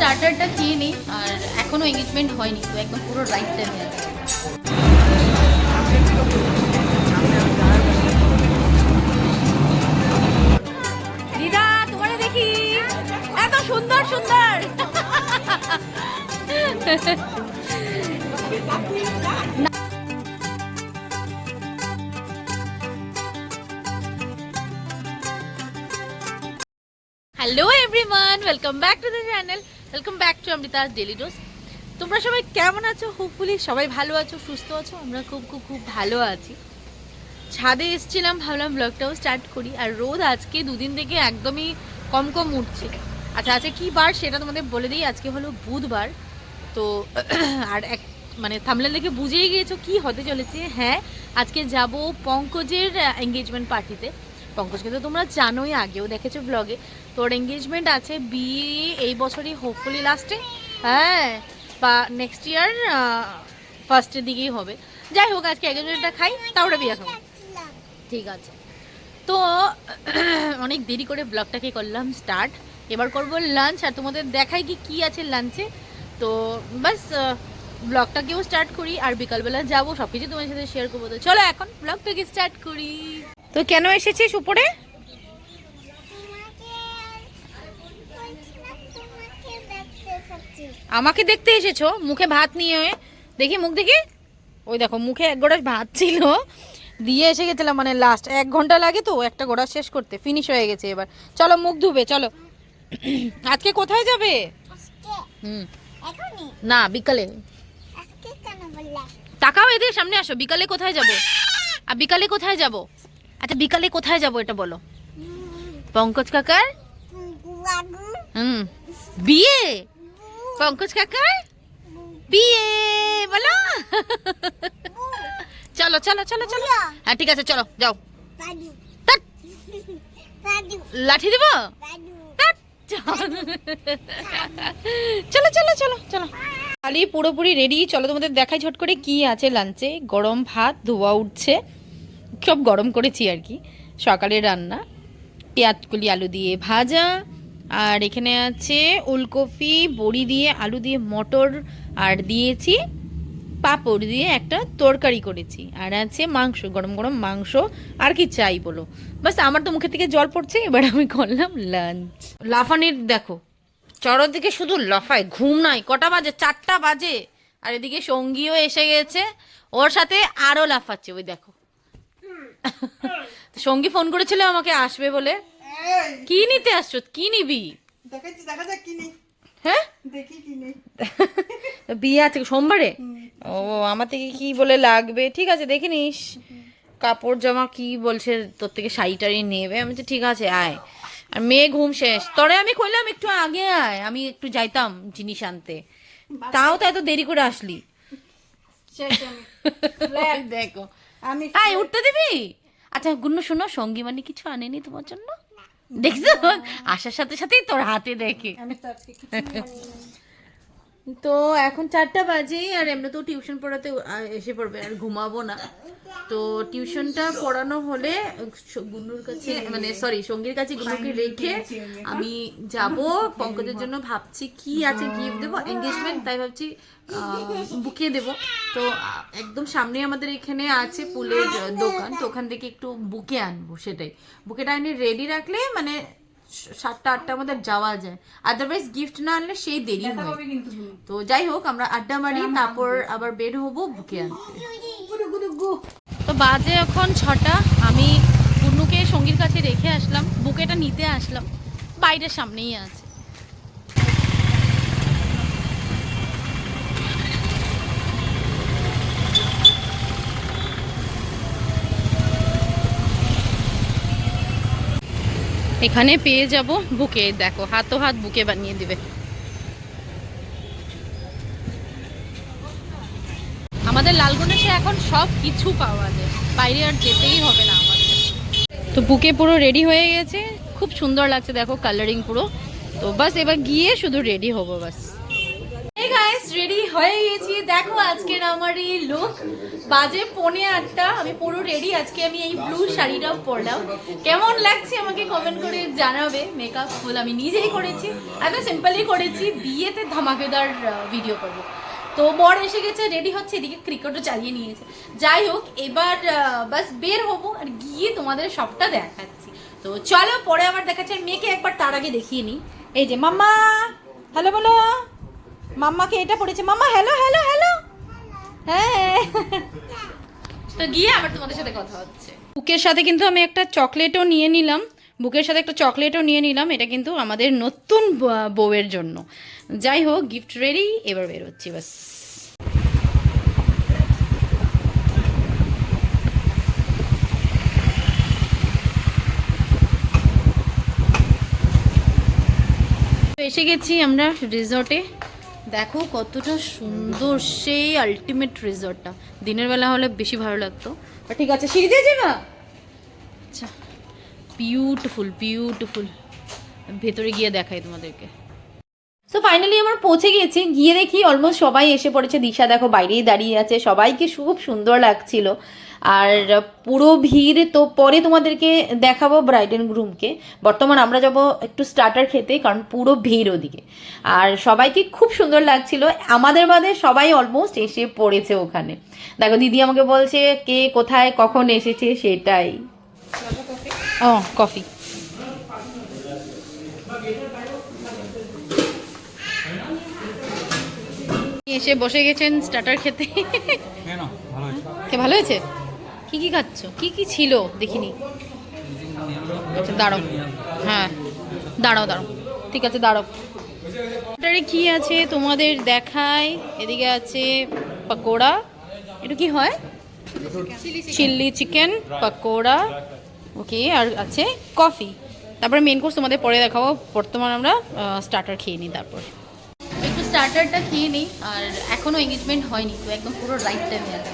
স্টার্টারটা খেয়ে নিই, আর এখনো এঙ্গেজমেন্ট হয়নি, তো একদম পুরো রাইটটা নিয়ে আছে। দিদা তোমারে দেখি এত সুন্দর সুন্দর। Hello everyone, welcome back to the channel, welcome back to Amrita's daily dose. তোমরা সবাই কেমন আছো? হোপফুলি সবাই ভালো আছো, সুস্থ আছো। আমরা খুব খুব খুব ভালো আছি। ছাদে এসেছিলাম, ভাবলাম ব্লগটাও স্টার্ট করি। আর রোদ আজকে দুদিন থেকে একদমই কম কম উঠছে। আচ্ছা আচ্ছা কী বার সেটা তোমাদের বলে দিই, আজকে হলো বুধবার। তো আর এক মানে থাম্বনেল দেখে বুঝেই গিয়েছো কি হতে চলেছে। হ্যাঁ, আজকে যাব পঙ্কজের এঙ্গেজমেন্ট পার্টিতে। পঙ্কজকে তো তোমরা জানোই, আগেও দেখেছো ব্লগে। তোর এঙ্গেজমেন্ট আছে, বিয়ে এই বছরই হোপফুলি লাস্টে, হ্যাঁ, বা নেক্সট ইয়ার ফার্স্টের দিকেই হবে। যাই হোক, আজকে এঙ্গেজমেন্টটা খাই, তারপরে বিয়ে খাবো, ঠিক আছে? তো অনেক দেরি করে ব্লগটাকে করলাম স্টার্ট। এবার করবো লাঞ্চ, আর তোমাদের দেখাই কি কি আছে লাঞ্চে। তো বাস ব্লগটাকেও স্টার্ট করি, আর বিকালবেলা যাবো, সব কিছু তোমার সাথে শেয়ার করবো। তো চলো এখন ব্লগটাকে স্টার্ট করি। তো কেন এসেছিস উপরে? আমাকে দেখতে এসেছো? মুখে ভাত নিয়ে? দেখি মুখ দেখি। ওই দেখো, মুখে এক গোড়া ভাত ছিল, দিয়ে এসে গেছিলাম। মানে লাস্ট 1 ঘন্টা লাগে তো একটা গোড়া শেষ করতে, ফিনিশ হয়ে গেছে। এবার চলো মুখ ধুবে, চলো। আজকে কোথায় যাবে? না, বিকালে। তাকাও, এদের সামনে আসো। বিকালে কোথায় যাব? আর বিকালে কোথায় যাব? আচ্ছা বিকালে কোথায় যাব এটা বলো। পঙ্কজ কাকার বিয়ে। পঙ্কজ কাকার বিয়ে বলো। চলো চলো চলো চলো। হ্যাঁ ঠিক আছে, চলো যাও। লাঠি দিব? চলো চলো চলো চলো। খালি পুরোপুরি রেডি। চলো তোমাদের দেখাই ঝট করে কি আছে লাঞ্চে। গরম ভাত ধোয়া উঠছে, সব গরম করেছি আর কি, সকালের রান্না। পেঁয়াজকলি আলু দিয়ে ভাজা, আর এখানে আছে ওলকপি বড়ি দিয়ে আলু দিয়ে মটর, আর দিয়েছি পাঁপড় দিয়ে একটা তরকারি করেছি, আর আছে মাংস, গরম গরম মাংস। আর কি চাই বলো? বাস, আমার তো মুখের থেকে জল পড়ছে। এবার আমি করলাম লাঞ্চ। লাফানির দেখো, চড়োর দিকে শুধু লাফায়, ঘুম নাই। কটা বাজে? 4টা বাজে। আর এদিকে সঙ্গীও এসে গেছে, ওর সাথে আরো লাফাচ্ছে, ওই দেখো। সঙ্গী ফোন করেছিল আমাকে আসবে বলে। কি নিতে আসছো? কি নিবি? হ্যাঁ, বিয়ে আছে সোমবারে। ও, আমার থেকে কি বলে লাগবে, ঠিক আছে দেখে নিস। কাপড় জামা কি বলছে, তোর থেকে শাড়ি টাড়ি নেবে। আমি তো ঠিক আছে আয়। আর মেয়ে ঘুম শেষ, তরে আমি কইলাম একটু আগে আয়, আমি একটু যাইতাম জিনিস আনতে। তাও তো এত দেরি করে আসলি। দেখো, আয় উঠতে দিবি? আচ্ছা গুন্নু শোনো, সঙ্গী মানে কিছু আনেনি তোমার জন্য? দেখছো, আসার সাথে সাথেই তোর হাতে দেখে। তো এখন 4টা বাজে, আর এমনি তো টিউশন পড়াতে এসে পড়বে, আর ঘুমাবো না। তো টিউশনটা পড়ানো হলে গুন্নুর কাছে, মানে সরি সঙ্গীর কাছে গুন্নুকে রেখে আমি যাব পঙ্কজের জন্য। ভাবছি কি আছে গিফট দেবো, এঙ্গেজমেন্ট, তাই ভাবছি বুকে দেব। তো একদম সামনে আমাদের এখানে আছে ফুলের দোকান, তো ওখান থেকে একটু বুকে আনবো। সেটাই, বুকেটা এনে রেডি রাখলে মানে 7টা 8টার মধ্যে যাওয়া যায়। আদারওয়াইজ গিফট না আনলে সেই দেরি হয়। তো যাই হোক, আমরা আড্ডা মারি, তারপর আবার বের হবো বুকে আনতে। তো বাজে এখন 6টা। আমি গুন্নুকে সঙ্গীর কাছে রেখে আসলাম, বুকেটা নিতে আসলাম, বাইরের সামনেই আছে। এখানে পেয়ে যাব বুকে, দেখো হাতো হাত বুকে বানিয়ে দিবে। আমাদের লালগণেশে এখন সব কিছু পাওয়া যায়, বাইরে আর যেতেই হবে না আমাদের। তো বুকে পুরো রেডি হয়ে গেছে, খুব সুন্দর লাগছে দেখো, কালারিং পুরো। তো বাস এবার গিয়ে শুধু রেডি হবো বাস। এই গাইস, গাইস রেডি হয়ে গেছি, দেখো আজকের আমার এই লুক। বাজে 7:45, আমি পুরো রেডি। আজকে আমি এই ব্লু শাড়িটা পরলাম, কেমন লাগছে আমাকে কমেন্ট করে জানাবে। মেকআপ ফুল আমি নিজেই করেছি, একদম সিম্পলি করেছি, বিয়েতে ধামাকেদার ভিডিও করবো। তো বর এসে গেছে, রেডি হচ্ছে, এদিকে ক্রিকেটও চালিয়ে নিয়েছে। যাই হোক, এবার বাস বের হবো আর গিয়ে তোমাদের সবটা দেখাচ্ছি। তো চলো পরে আবার দেখাচ্ছি। মেয়েকে একবার তার আগে দেখিয়ে নিই। এই যে মাম্মা, হ্যালো বলো। মাম্মাকে এটা পড়েছে, মাম্মা হ্যালো হ্যালো হ্যালো। হ্যাঁ, তো গিয়ে আবার তোমাদের সাথে কথা হচ্ছে। বুকের সাথে কিন্তু আমি একটা চকলেটও নিয়ে নিলাম, এটা কিন্তু আমাদের নতুন বউয়ের জন্য। যাই হোক, গিফট রেডি, এবার বের হচ্ছি বাস। এসে গেছি আমরা রিসর্টে। দেখো কতটা সুন্দর, সেই আলটিমেট রিসর্টটা। দিনের বেলা হলে বেশি ভালো লাগতো, ঠিক আছে। সিঁড়ি দিয়ে যাবা? আচ্ছা, বিউটিফুল বিউটিফুল। ভেতরে গিয়ে দেখাই তোমাদেরকে। সো ফাইনালি আমার পৌঁছে গিয়েছি, গিয়ে দেখি অলমোস্ট সবাই এসে পড়েছে। দিশা দেখো বাইরেই দাঁড়িয়ে আছে, সবাইকে খুব সুন্দর লাগছিল। আর পুরো ভিড়। তো পরে তোমাদেরকে দেখাবো ব্রাইড অ্যান্ড গ্রুমকে। বর্তমান আমরা যাব একটু স্টার্টার খেতে, কারণ পুরো ভিড় ওদিকে। আর সবাইকে খুব সুন্দর লাগছিল, আমাদের বাদে সবাই অলমোস্ট এসে পড়েছে ওখানে। দেখো দিদি আমাকে বলছে কে কোথায় কখন এসেছে সেটাই। ও কফি। এসে বসে গেছেন স্টার্টার খেতে। ভালো হয়েছে? কি কি খাচ্ছ? কি কি ছিল দেখিনি। আচ্ছা দাঁড়াও, হ্যাঁ দাঁড়াও, ঠিক আছে দাঁড়াও। স্টার্টারে কি আছে তোমাদের দেখাই। এদিকে আছে পকোড়া, এটা কি হয়? চিলি চিকেন পকোড়া, ওকে। আর আছে কফি। তারপরে মেন কোর্স তোমাদের পরে দেখাবো। বর্তমান আমরা স্টার্টার খেয়ে নিই, তারপর একটু স্টার্টারটা খেয়ে নিই। আর এখনও এঙ্গেজমেন্ট হয়নি, তো একদম পুরো রাইট টাইমে আছে।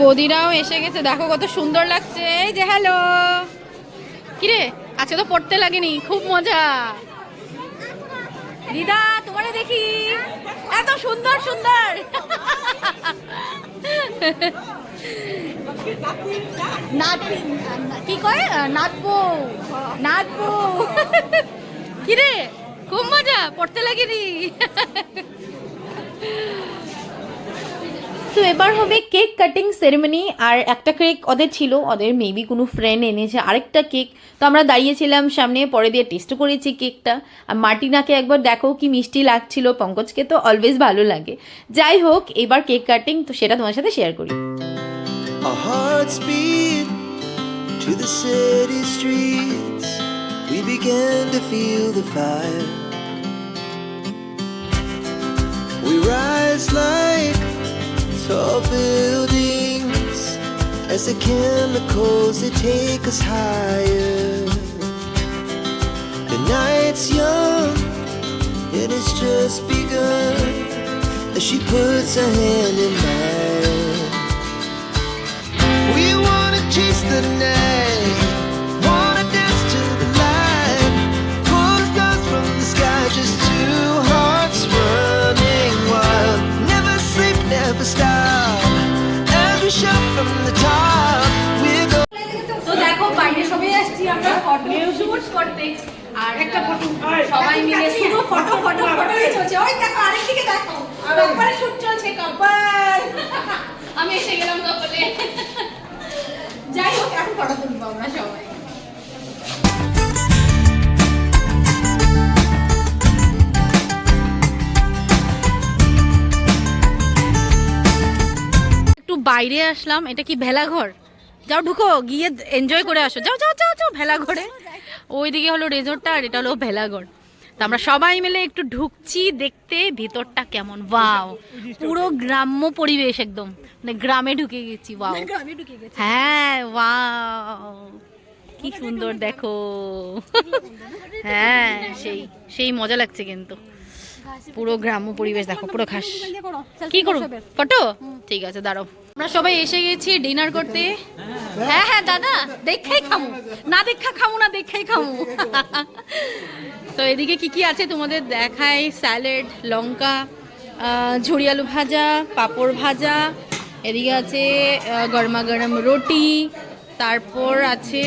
বৌদিরাও এসে গেছে, দেখো কত সুন্দর লাগছে। এই যে হ্যালো, কিরে আজকে তো পড়তে লাগেনি, খুব মজা। দিদা তোমারে দেখি, এত সুন্দর সুন্দর। কি কয় নাচবো নাচবো। কিরে খুব মজা, পড়তে লাগেনি। তো এবার হবে কেক কাটিং সেরেমনি। আর একটা কেক ওদের ছিল, ওদের মেবি কোনো ফ্রেন্ড এনেছে আরেকটা কেক। তো আমরা দাঁড়িয়েছিলাম সামনে, পরে দিয়ে টেস্ট করেছি কেকটা। আর মার্টিনাকে একবার দেখো কি মিষ্টি লাগছিল, পঙ্কজকে তো অলওয়েজ ভালো লাগে। যাই হোক, এবার কেক কাটিং, তো সেটা তোমার সাথে শেয়ার করি। Our hearts beat to the city streets. We began to feel the fire. We rise like tall buildings as the chemicals they take us higher. The night's young and it's just begun as she puts her hand in mine. We wanna chase the night, wanna dance to the light, pull the stars from the sky, just two hearts running wild. Never sleep, never stop, as we shout from the top. We're going. তো দেখো বাইরে সবাই আসছি আমরা photo shoot করতে। আর একটা photo সবাই মিলে শুধু ফটো ফটো ফটো চলছে। ওই দেখো আরেকদিকে দেখো, কাপড়ে শুট চলছে, কাপড়। আমি এসে গেলাম কাপড়ে। যাই হোক, এখন ফটো তুলবো আমরা সবাই। একটু বাইরে আসলাম, এটা কি ভেলাঘর? যাও ঢুকো, গিয়ে এনজয় করে আসো। যাও যাও যাও যাও ভেলাঘরে। ওইদিকে হলো রিসোর্টটা আর এটা হলো ভেলাঘর। আমরা সবাই মিলে একটু ঢুকছি দেখতে ভিতরটা কেমন। ওয়াও, পুরো গ্রাম্য পরিবেশ একদম, মানে গ্রামে ঢুকে গেছি। ওয়াও, হ্যাঁ ওয়াও, কি সুন্দর দেখো। হ্যাঁ, সেই সেই মজা লাগছে কিন্তু, পুরো গ্রাম্য পরিবেশ দেখো, পুরো ঘাস। কি করো, ফটো? ঠিক আছে, দাঁড়াও। আমরা সবাই এসে গেছি ডিনার করতে। হ্যাঁ হ্যাঁ দাদা, দেখাই খামু না, খামু না, দেখাই খামু। তো এদিকে কি কি আছে তোমাদের দেখাই। স্যালাড, লঙ্কা, ঝুড়ি আলু ভাজা, পাঁপড় ভাজা, এদিকে আছে গরমা গরম রুটি, তারপর আছে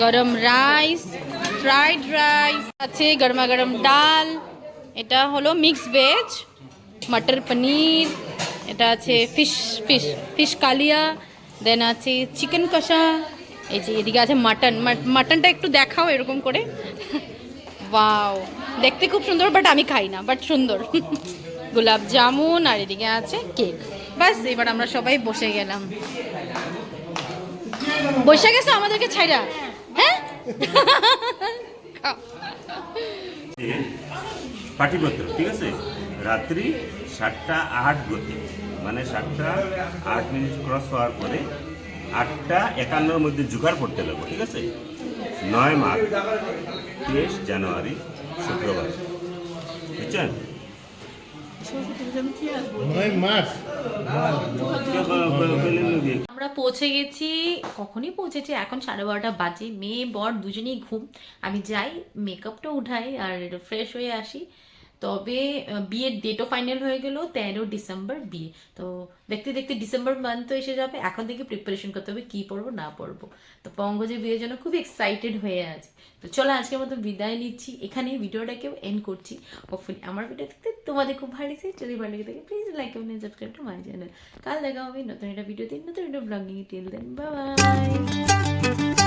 গরম রাইস, ফ্রাইড রাইস আছে, গরমা গরম ডাল, এটা হলো মিক্স ভেজ, মটর পনির, এটা আছে ফিশ ফিশ ফিশ কালিয়া, দেন আছে চিকেন কষা, এই যে এদিকে আছে মাটন। মাটনটা একটু দেখাও এরকম করে। ওয়াও, দেখতে খুব সুন্দর, বাট আমি খাই না, বাট সুন্দর। গোলাপ জামুন, আর এদিকে আছে কেক। বাস, এবার আমরা সবাই বসে গেলাম। বসে গেছো আমাদেরকে ছাইরা? হ্যাঁ, পাটিপত্র, ঠিক আছে। রাত্রি 7:08 গতি, মানে 7:08 ক্রস হওয়ার পরে 8:51 মধ্যে জোগাড় করতে লাগবো, ঠিক আছে। 9 মাঘ 23 জানুয়ারি শুক্রবার, বুঝছেন? আমরা পৌঁছে গেছি। কখনই পৌঁছেছি, এখন 12:30 বাজে। মেয়ে বর দুজনেই ঘুম। আমি যাই, মেকআপটা উঠাই আর ফ্রেশ হয়ে আসি। তবে বিয়ের ডেটও ফাইনাল হয়ে গেল, 13 ডিসেম্বর বিয়ে। তো দেখতে দেখতে ডিসেম্বর মান্থ তো এসে যাবে, এখন থেকে প্রিপারেশন করতে হবে কী পরবো না পরবো। তো পঙ্কজের বিয়ের জন্য খুব এক্সাইটেড হয়ে আছে। তো চলো আজকের মতো বিদায় নিচ্ছি, এখানে ভিডিওটাকেও এন্ড করছি। হোপফুলি আমার ভিডিও দেখতে তোমাদের খুব ভালো লাগছে। যদি ভালো লেগে থাকে please like comment subscribe to my channel. কাল দেখা হবে নতুন একটা ভিডিওতে, নতুন একটা blogging. Till then, bye by.